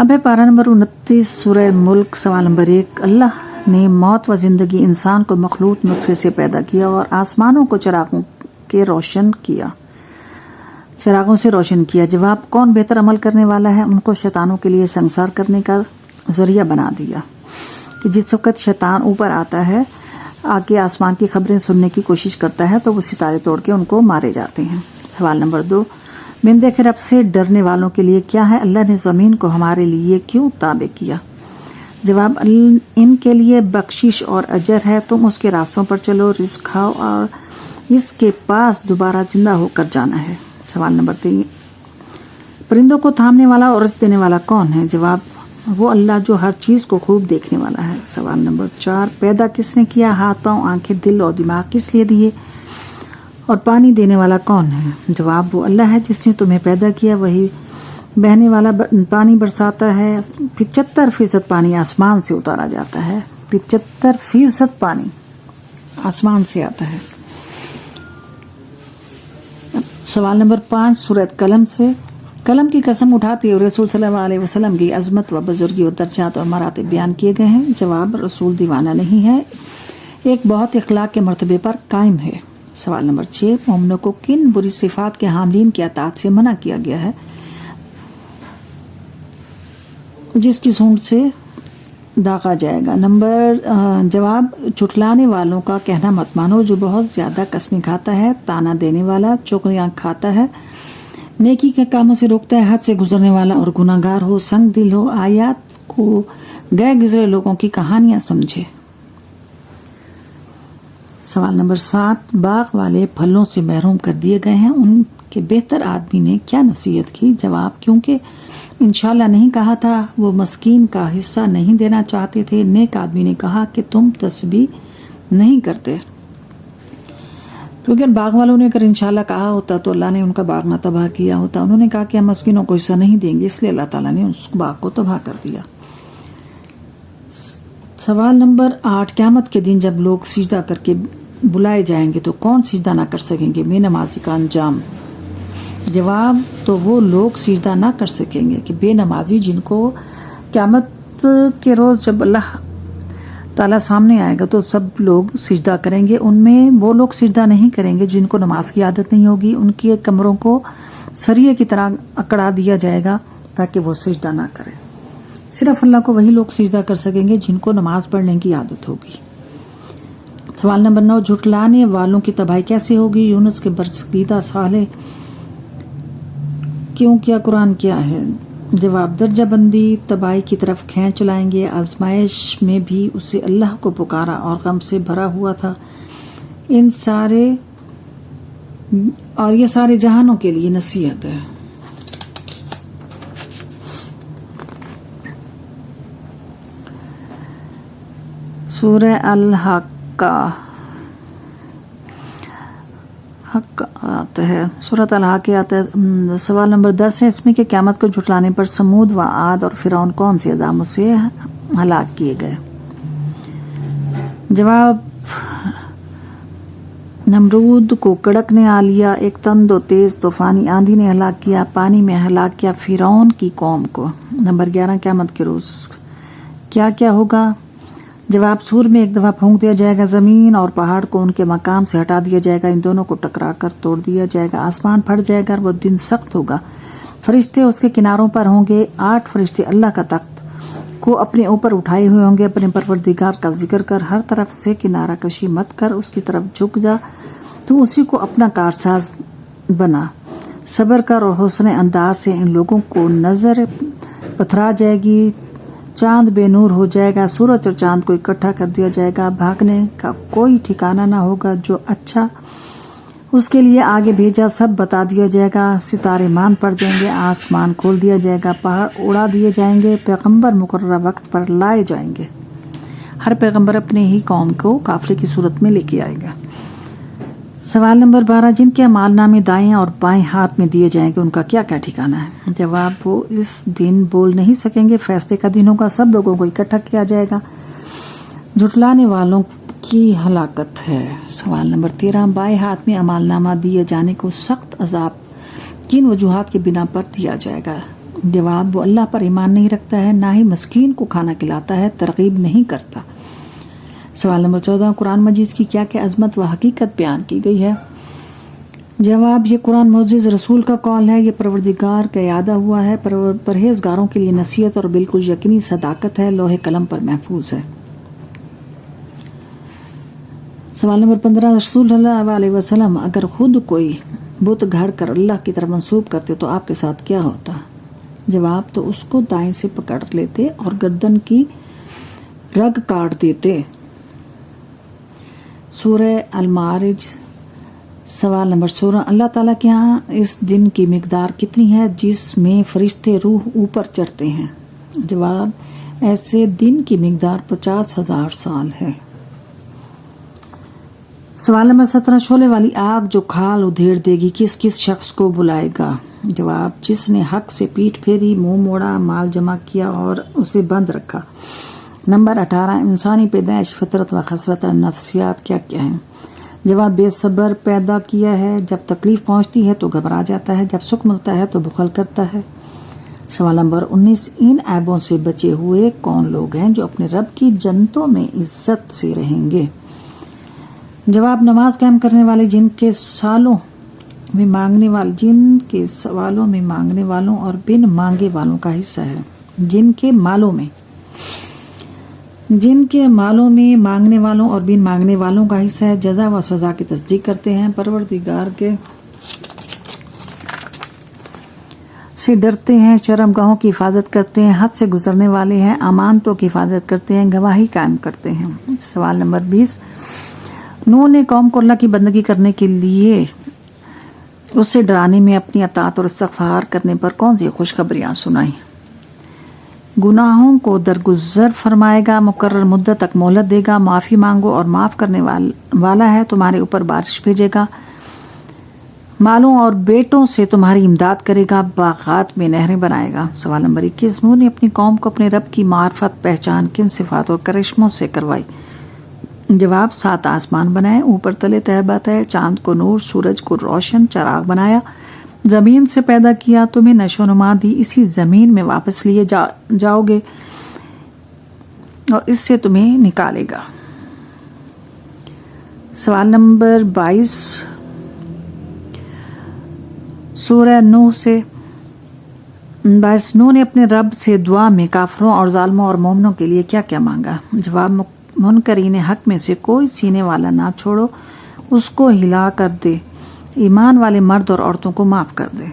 अब है पारा नंबर 29 सूरह मुल्क सवाल नंबर 1। अल्लाह ने मौत व जिंदगी इंसान को मखलूक नुत्फे से पैदा किया और आसमानों को चिरागों से रोशन किया। जवाब, कौन बेहतर अमल करने वाला है उनको शैतानों के लिए संसार करने का जरिया बना दिया कि जिस वक्त शैतान ऊपर आता है आके आसमान की खबरें सुनने की कोशिश करता है तो वो सितारे तोड़ के उनको मारे जाते हैं। सवाल नंबर 2, बिंदे के रब से डरने वालों के लिए क्या है? अल्लाह ने ज़मीन को हमारे लिए क्यों ताबे किया? जवाब, इनके लिए बख्शिश और अजर है, तुम उसके रास्तों पर चलो, रिस्क खाओ और इसके पास दोबारा जिंदा होकर जाना है। सवाल नंबर 3, परिंदों को थामने वाला और रिस्क देने वाला कौन है? जवाब, वो अल्लाह जो हर चीज को खूब देखने वाला है। सवाल नंबर 4, पैदा किसने किया? हाथ पांव आंखें दिल और दिमाग किस लिए दिए? और पानी देने वाला कौन है? जवाब, वो अल्लाह है जिसने तुम्हें पैदा किया, वही बहने वाला पानी बरसाता है। 75% पानी आसमान से उतारा जाता है। 75% पानी आसमान से आता है। सवाल नंबर 5 सूरत कलम से। कलम की कसम उठाते हुए रसूल सल्लल्लाहु अलैहि वसल्लम की अजमत व बुजुर्गी और दर्जात और मरातिब बयान किए गए हैं। जवाब, रसूल दीवाना नहीं है, एक बहुत इखलाक के मर्तबे पर कायम है। सवाल नंबर 6, मोमिनों को किन बुरी सिफात के हामलीन की अतात से मना किया गया है? जिसकी सूंड से दागा जाएगा। जवाब, झुठलाने वालों का कहना मत मानो, जो बहुत ज्यादा कसमें खाता है, ताना देने वाला, चुगलियां खाता है, नेकी के कामों से रोकता है, हद से गुजरने वाला और गुनाहगार हो, संग दिल हो, आयात को गए गुजरे लोगों की कहानियां समझे। सवाल नंबर 7, बाग वाले फलों से महरूम कर दिए गए हैं, उनके बेहतर आदमी ने क्या नसीहत की? जवाब, क्योंकि इंशाल्लाह नहीं कहा था, वो मस्कीन का हिस्सा नहीं देना चाहते थे। नेक आदमी ने कहा कि तुम तस्बीह नहीं करते। क्योंकि बाग वालों ने अगर इंशाल्लाह कहा होता तो अल्लाह ने उनका बाग ना तबाह किया होता। उन्होंने कहा कि हम मस्कीनों को हिस्सा नहीं देंगे, इसलिए अल्लाह ताला ने उस बाग को तबाह कर दिया। सवाल नंबर 8, क़यामत के दिन जब लोग सिजदा करके बुलाए जाएंगे तो कौन सिजदा ना कर सकेंगे? बेनमाजी का अंजाम। जवाब, तो वो लोग सिजदा ना कर सकेंगे कि बेनमाजी, जिनको क़यामत के रोज जब अल्लाह ताला सामने आएगा तो सब लोग सिजदा करेंगे, उनमें वो लोग सिजदा नहीं करेंगे जिनको नमाज की आदत नहीं होगी। उनके कमरों को सरिये की तरह अकड़ा दिया जाएगा ताकि वो सिजदा ना करें। सिर्फ अल्लाह को वही लोग सिजदा कर सकेंगे जिनको नमाज पढ़ने की आदत होगी। सवाल नंबर 9, झुठलाने वालों की तबाही कैसे होगी? यूनुस के बरसगीदा साले क्यों किया? कुरान क्या है? जवाब, दर्जा बंदी तबाही की तरफ खींच लाएंगे। आजमाइश में भी उसे अल्लाह को पुकारा और गम से भरा हुआ था। ये सारे जहानों के लिए नसीहत है। सूरह अल-हक्का आता है, सूरत अल-हक्का आता है। सवाल नंबर 10 है, इसमें कि क़यामत को झुठलाने पर समूद व आद और फिरौन कौन से अज़ामों से हलाक किए गए? जवाब, नमरूद को कड़क ने आ लिया, एक तंद और तेज तूफानी आंधी ने हलाक किया, पानी में हलाक किया फिरौन की कौम को। नंबर 11, क़यामत के रोज क्या क्या होगा? जवाब, सूर में एक दफा फूंक दिया जाएगा, जमीन और पहाड़ को उनके मकाम से हटा दिया जाएगा, इन दोनों को टकरा कर तोड़ दिया जाएगा, आसमान फट जाएगा, वो दिन सख्त होगा, फरिश्ते उसके किनारों पर होंगे, 8 फरिश्ते अल्लाह का तख्त को अपने ऊपर उठाए हुए होंगे। अपने परवरदिगार का जिक्र कर, हर तरफ से किनारा कशी मत कर, उसकी तरफ झुक जा, तू उसी को अपना कारसाज बना, सब्र कर और हुस्न अंदाज से इन लोगों को नजर पथरा जाएगी, चांद बेनूर हो जाएगा, सूरज और चांद को इकट्ठा कर दिया जाएगा, भागने का कोई ठिकाना ना होगा, जो अच्छा उसके लिए आगे भेजा सब बता दिया जाएगा, सितारे मान पड़ जाएंगे, आसमान खोल दिया जाएगा, पहाड़ उड़ा दिए जाएंगे, पैगंबर मुकर्रर वक्त पर लाए जाएंगे। हर पैगंबर अपने ही कौम को काफिले की सूरत में लेके आएगा। सवाल नंबर 12, जिनके अमाल नामे दाएं और बाएं हाथ में दिए जाएंगे उनका क्या क्या ठिकाना है? जवाब, वो इस दिन बोल नहीं सकेंगे, फैसले का दिन होगा, सब लोगों को इकट्ठा किया जाएगा, झुठलाने वालों की हलाकत है। सवाल नंबर 13, बाएं हाथ में अमालनामा दिए जाने को सख्त अजाब किन वजूहात के बिना पर दिया जाएगा? جواب وہ اللہ پر ایمان نہیں رکھتا ہے، نہ ہی مسکین کو کھانا کھلاتا ہے، ترغیب نہیں کرتا۔ سوال نمبر 14 قرآن مجید کی کیا کیا عظمت و حقیقت بیان کی گئی ہے؟ جواب یہ قرآن معزز رسول کا قول ہے، یہ پروردگار کا اعادہ ہوا ہے، پرہیزگاروں کے لیے نصیحت اور بالکل یقینی صداقت ہے، لوح قلم پر محفوظ ہے۔ سوال نمبر 15 رسول صلی اللہ علیہ وسلم اگر خود کوئی بت گھڑ کر اللہ کی طرف منسوب کرتے تو آپ کے ساتھ کیا ہوتا؟ جواب تو اس کو دائیں سے پکڑ لیتے اور گردن کی رگ کاٹ دیتے۔ سورہ المعارج سوال نمبر 16 اللہ تعالیٰ کے ہاں اس دن کی مقدار کتنی ہے جس میں فرشتے روح اوپر چڑھتے ہیں؟ جواب ایسے دن کی مقدار 50,000 سال ہے۔ سوال نمبر 17 شعلے والی آگ جو کھال ادھیڑ دے گی کس کس شخص کو بلائے گا؟ جواب جس نے حق سے پیٹھ پھیری، منہ موڑا، مال جمع کیا اور اسے بند رکھا۔ نمبر 18 انسانی پیدائش، فطرت و خصلت نفسیات کیا کیا ہیں؟ جواب بے صبر پیدا کیا ہے، جب تکلیف پہنچتی ہے تو گھبرا جاتا ہے، جب سکھ ملتا ہے تو بخل کرتا ہے۔ سوال نمبر 19 ان عیبوں سے بچے ہوئے کون لوگ ہیں جو اپنے رب کی جنتوں میں عزت سے رہیں گے؟ جواب نماز قائم کرنے والے، جن کے سوالوں میں مانگنے والوں اور بن مانگے والوں کا حصہ ہے، جن کے مالوں میں مانگنے والوں اور بن مانگنے والوں کا حصہ ہے، جزا و سزا کی تصدیق کرتے ہیں، پروردگار کے سے ڈرتے ہیں، شرم گاہوں کی حفاظت کرتے ہیں، حد سے گزرنے والے ہیں، امانتوں کی حفاظت کرتے ہیں، گواہی قائم کرتے ہیں۔ سوال نمبر 20 نوح نے قوم کو اللہ کی بندگی کرنے کے لیے اسے ڈرانے میں اپنی اطاعت اور استغفار کرنے پر کون سی خوشخبریاں سنائیں؟ گناہوں کو درگزر فرمائے گا، مقرر مدت تک مہلت دے گا، معافی مانگو اور معاف کرنے والا ہے، تمہارے اوپر بارش بھیجے گا، مالوں اور بیٹوں سے تمہاری امداد کرے گا، باغات میں نہریں بنائے گا۔ سوال نمبر 21 نوح نے اپنی قوم کو اپنے رب کی معرفت پہچان کن صفات اور کرشموں سے کروائی؟ جواب 7 آسمان بنائے، اوپر تلے تہہ بتائے، چاند کو نور، سورج کو روشن چراغ بنایا، زمین سے پیدا کیا، تمہیں نشو و نما دی، اسی زمین میں واپس لیے جاؤ گے اور اس سے تمہیں نکالے گا۔ سوال نمبر 22 سورہ نوح سے 22 نوح نے اپنے رب سے دعا میں کافروں اور ظالموں اور مومنوں کے لیے کیا کیا مانگا؟ جواب منکرین حق میں سے کوئی سینے والا نہ چھوڑو، اس کو ہلا کر دے، ایمان والے مرد اور عورتوں کو معاف کر دے۔